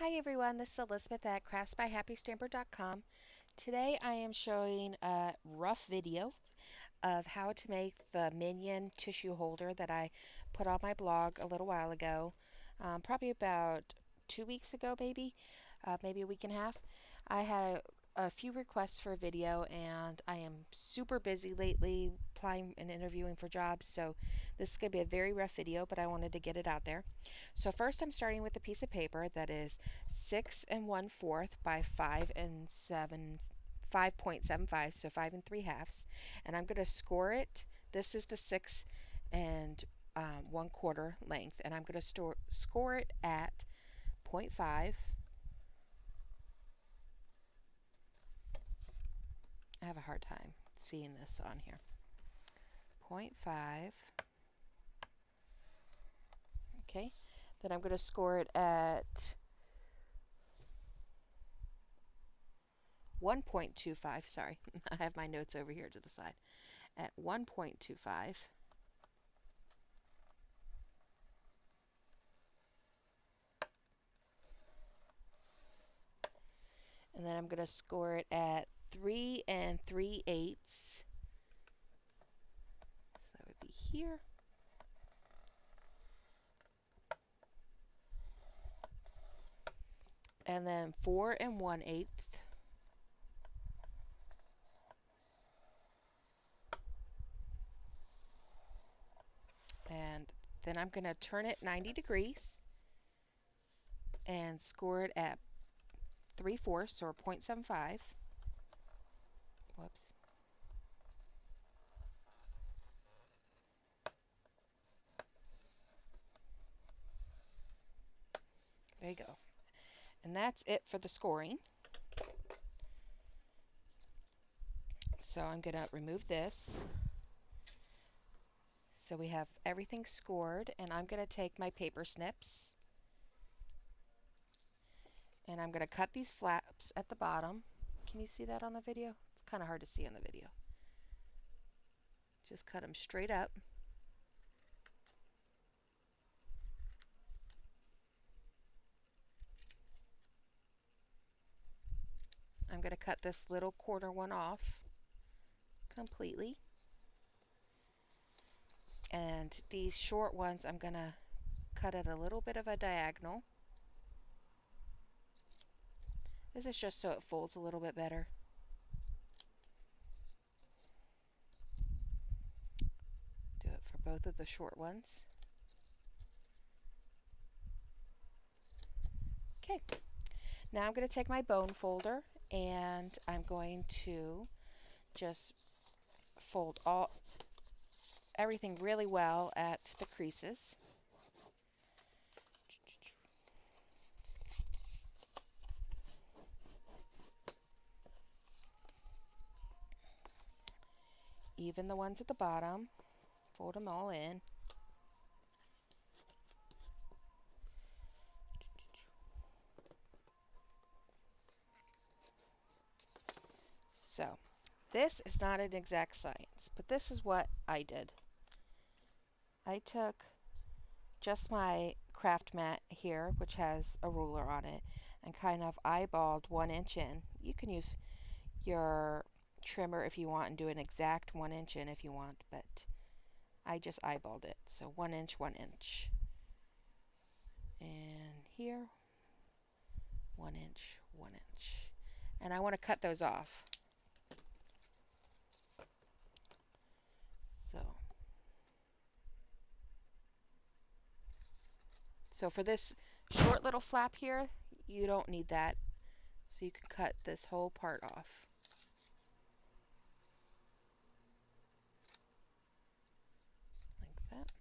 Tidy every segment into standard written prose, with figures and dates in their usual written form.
Hi everyone, this is Elizabeth at craftsbyhappystamper.com. Today I am showing a rough video of how to make the Minion tissue holder that I put on my blog a little while ago, probably about 2 weeks ago maybe a week and a half. I had a few requests for a video and I am super busy lately applying and interviewing for jobs, so this is going to be a very rough video, but I wanted to get it out there. So first I'm starting with a piece of paper that is 6 1/4 by 5.75, so 5 3/2, and I'm going to score it. This is the 6 and 1/4 length, and I'm going to score it at point 0.5. I have a hard time seeing this on here. 0.5. Okay. Then I'm going to score it at 1.25. Sorry, I have my notes over here to the side. At 1.25. And then I'm going to score it at 3 3/8. That would be here. And then 4 1/8. And then I'm going to turn it 90 degrees and score it at 3/4 or 0.75. Whoops. There you go. And that's it for the scoring. So I'm going to remove this. So we have everything scored, and I'm going to take my paper snips and I'm going to cut these flaps at the bottom. Can you see that on the video? It's kind of hard to see on the video. Just cut them straight up. I'm going to cut this little corner one off completely. And these short ones I'm going to cut at a little bit of a diagonal. This is just so it folds a little bit better. Do it for both of the short ones. Okay, now I'm going to take my bone folder and I'm going to just fold everything really well at the creases. Even the ones at the bottom, fold them all in. So this is not an exact science, but this is what I did. I took just my craft mat here, which has a ruler on it, and kind of eyeballed 1 inch in. You can use your trimmer if you want and do an exact 1 inch in if you want, but I just eyeballed it. So 1 inch, 1 inch. And here, 1 inch, 1 inch. And I want to cut those off. So for this short little flap here, you don't need that. So you can cut this whole part off. Like that.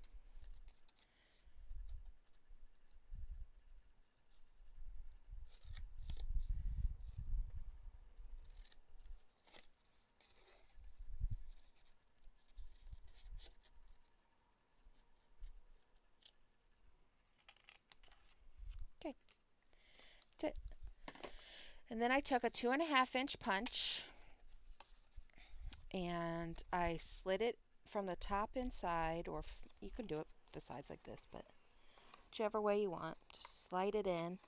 Okay, that's it. And then I took a 2.5 inch punch and I slid it from the top inside, or you can do it the sides like this, but whichever way you want. Just slide it in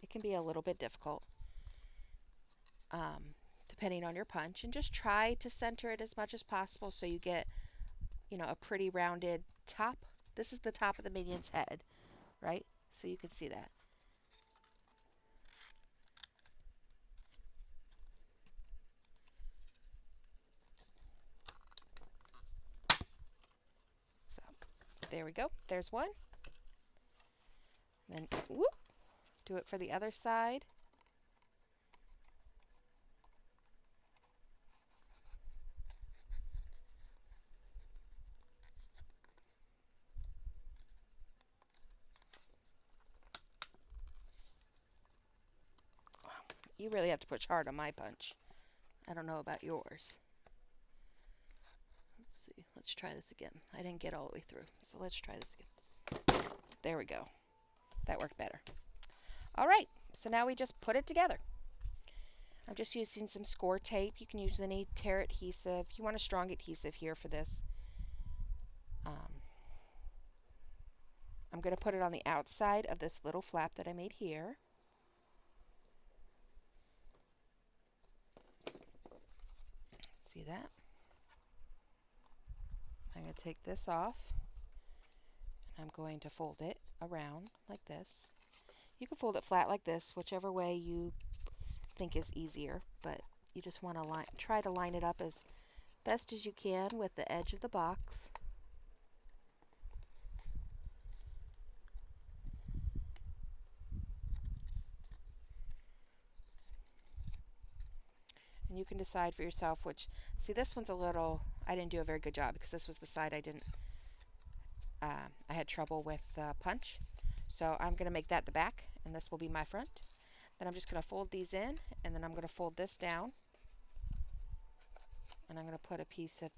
It can be a little bit difficult, um, depending on your punch. And just try to center it as much as possible so you get, a pretty rounded top. This is the top of the minion's head, right? So you can see that. So there we go. There's one. Then whoop, do it for the other side. You really have to push hard on my punch. I don't know about yours. Let's see. Let's try this again. I didn't get all the way through, so let's try this again. There we go. That worked better. All right, so now we just put it together. I'm just using some score tape. You can use any tear adhesive. You want a strong adhesive here for this. I'm going to put it on the outside of this little flap that I made here. See that? I'm going to take this off. I'm going to fold it around like this. You can fold it flat like this, whichever way you think is easier, but you just want to try to line it up as best as you can with the edge of the box. And you can decide for yourself which. See, this one's a little, I didn't do a very good job because this was the side I had trouble with punch. So I'm going to make that the back, and this will be my front. Then I'm just going to fold these in, and then I'm going to fold this down. And I'm going to put a piece of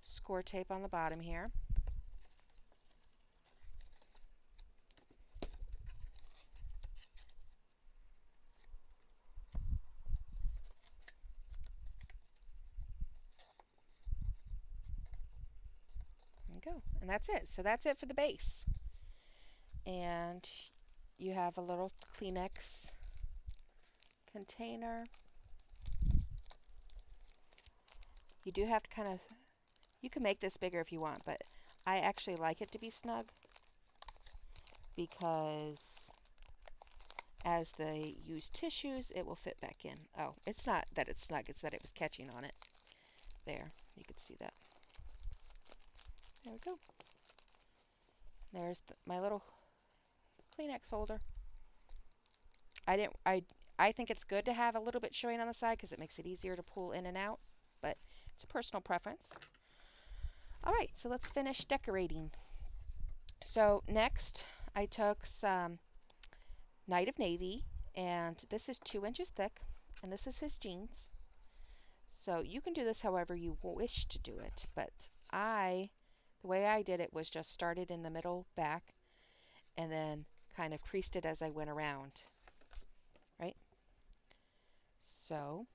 score tape on the bottom here. There you go. And that's it. So that's it for the base. And you have a little Kleenex container. You do have to kind of, you can make this bigger if you want, but I actually like it to be snug because as they use tissues, it will fit back in. Oh, it's not that it's snug, it's that it was catching on it. There, you can see that. There we go. There's my little Kleenex holder. I think it's good to have a little bit showing on the side because it makes it easier to pull in and out, but it's a personal preference. All right, so let's finish decorating. So next, I took some Night of Navy, and this is 2 inches thick, and this is his jeans. So you can do this however you wish to do it, but the way I did it was just started in the middle back and then kind of creased it as I went around, right? So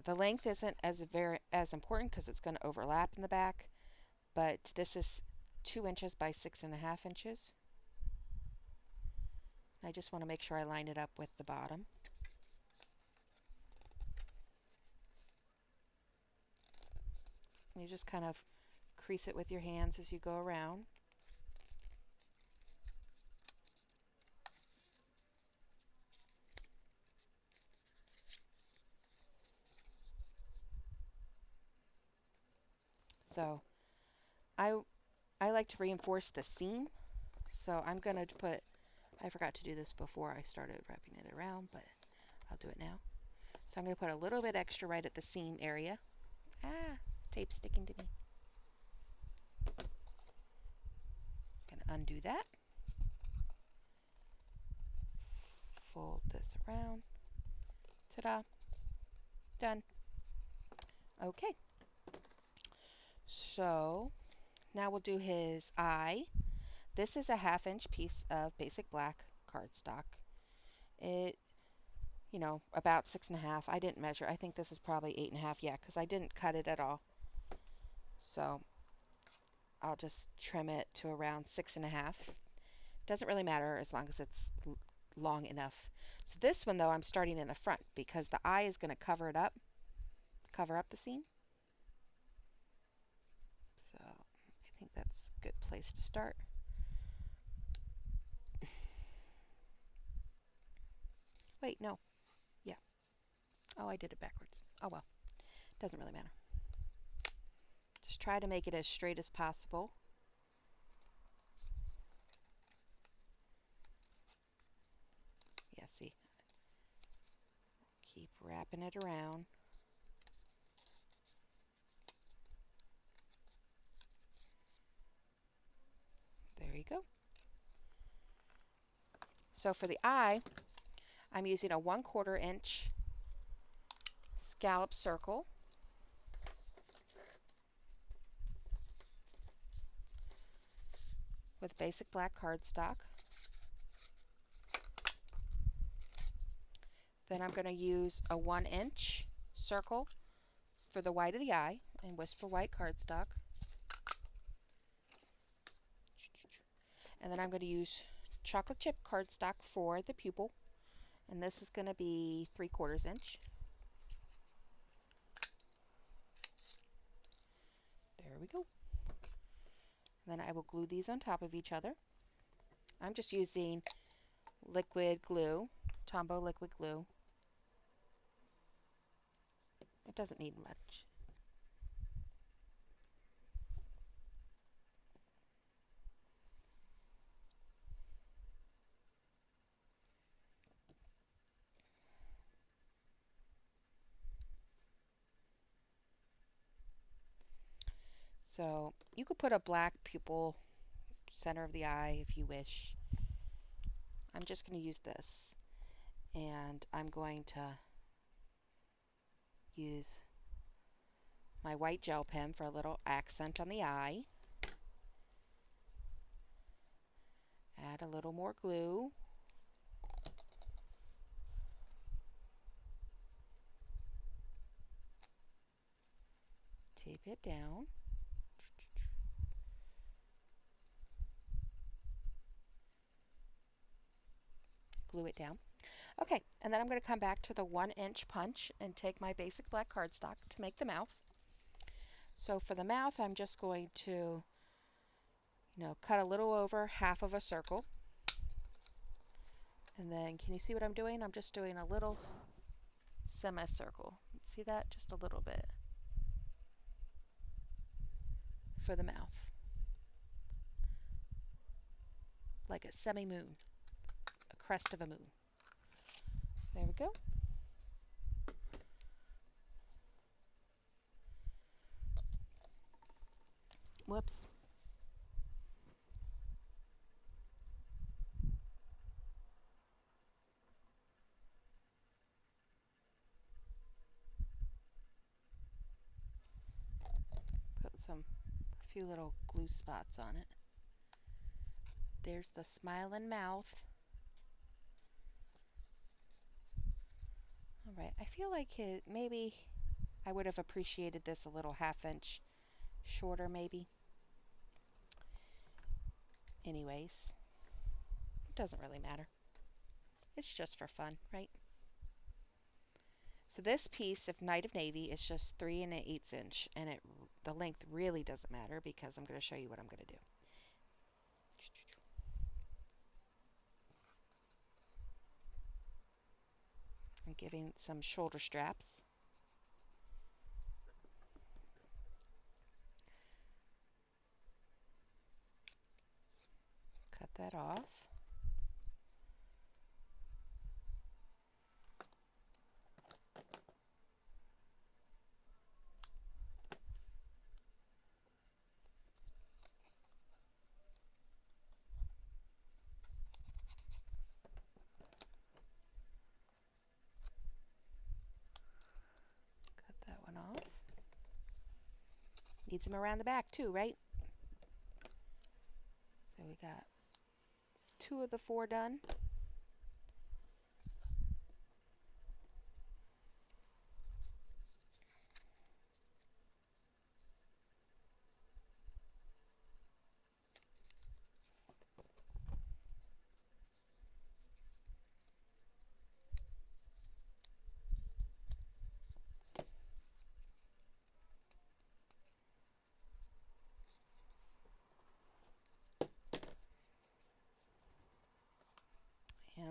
the length isn't as important because it's going to overlap in the back, but this is 2 inches by 6.5 inches. I just want to make sure I line it up with the bottom. You just kind of crease it with your hands as you go around. So I I like to reinforce the seam. So I'm going to put, I forgot to do this before I started wrapping it around, but I'll do it now. So I'm going to put a little bit extra right at the seam area. Ah, tape's sticking to me. I'm going to undo that. Fold this around. Ta-da. Done. Okay. So now we'll do his eye. This is a 1/2 inch piece of basic black cardstock. It about 6.5. I didn't measure. I think this is probably 8.5. Yeah, because I didn't cut it at all. So I'll just trim it to around 6.5. Doesn't really matter as long as it's long enough. So this one though, I'm starting in the front because the eye is going to cover up the seam. So I think that's a good place to start. Wait, no. Yeah. Oh, I did it backwards. Oh well. Doesn't really matter. Just try to make it as straight as possible. Yeah, see. Keep wrapping it around. There you go. So for the eye, I'm using a 1/4 inch scallop circle with basic black cardstock. Then I'm going to use a 1-inch circle for the white of the eye and whisper white cardstock. And then I'm going to use chocolate chip cardstock for the pupil. And this is going to be 3/4 inch. There we go. Then I will glue these on top of each other. I'm just using liquid glue, Tombow liquid glue. It doesn't need much. So you could put a black pupil center of the eye if you wish. I'm just going to use this. And I'm going to use my white gel pen for a little accent on the eye. Add a little more glue. Tape it down. Glue it down. Okay, and then I'm going to come back to the 1-inch punch and take my basic black cardstock to make the mouth. So for the mouth, I'm just going to, cut a little over half of a circle. And then, can you see what I'm doing? I'm just doing a little semicircle. See that? Just a little bit for the mouth. Like a semi-moon, a crest of a moon. There we go. Whoops. Put a few little glue spots on it. There's the smiling mouth. All right, I feel like maybe I would have appreciated this a little 1/2 inch shorter maybe. Anyways, it doesn't really matter. It's just for fun, right? So this piece of Night of Navy is just 3 1/8 inch, and the length really doesn't matter because I'm going to show you what I'm going to do. I'm giving some shoulder straps. Cut that off. Cut that one off. Needs them around the back too, right? So we got 2 of the 4 done.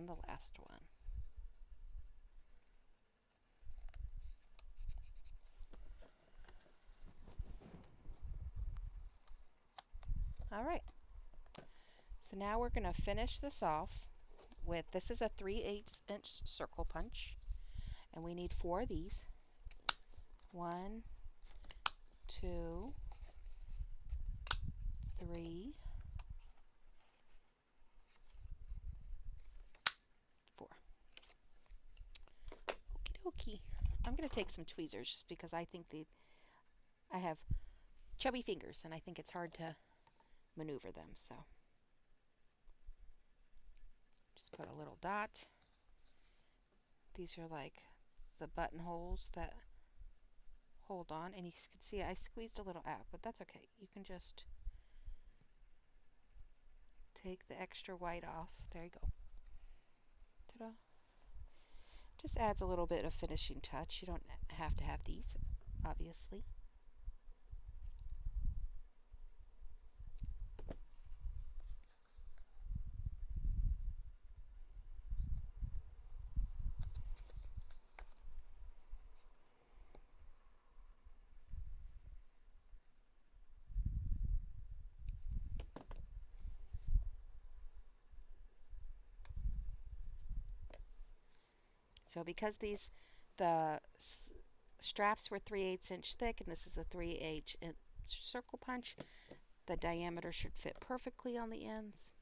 and the last one. All right, so now we're going to finish this off with, this is a 3/8 inch circle punch, and we need 4 of these. 1, 2, 3, 4. Okie dokie. I'm going to take some tweezers just because I have chubby fingers and I think it's hard to maneuver them. So just put a little dot. These are like the buttonholes that hold on, and you can see I squeezed a little out, but that's okay. You can just take the extra white off. There you go. Ta-da. Just adds a little bit of finishing touch. You don't have to have these, obviously. So because the straps were 3/8 inch thick, and this is a 3/8 inch circle punch, the diameter should fit perfectly on the ends.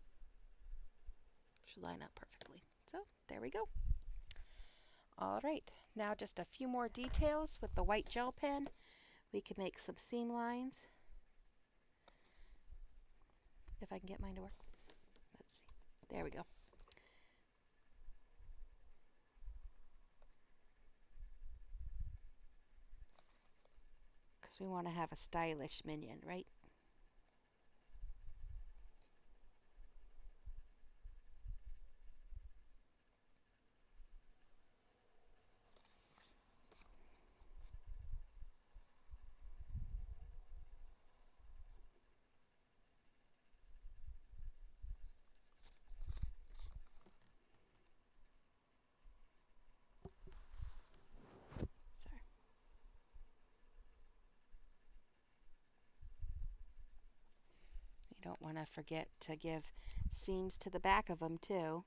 Should line up perfectly. So there we go. All right, now just a few more details with the white gel pen. We can make some seam lines. If I can get mine to work. Let's see. There we go. Because we want to have a stylish minion, right? Sorry. You don't want to forget to give seams to the back of them too.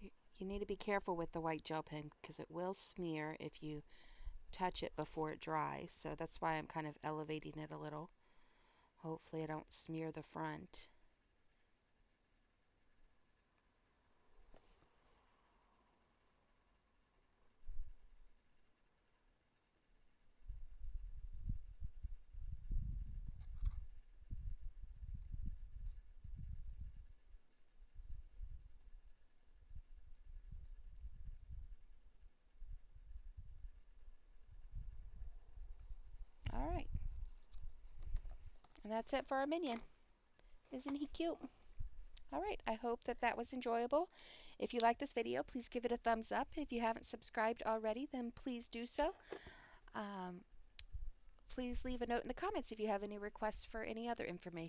You need to be careful with the white gel pen because it will smear if you touch it before it dries. So that's why I'm kind of elevating it a little. Hopefully I don't smear the front. All right. And that's it for our minion. Isn't he cute? All right, I hope that that was enjoyable. If you like this video, please give it a thumbs up. If you haven't subscribed already, then please do so. Um, please leave a note in the comments if you have any requests for any other information.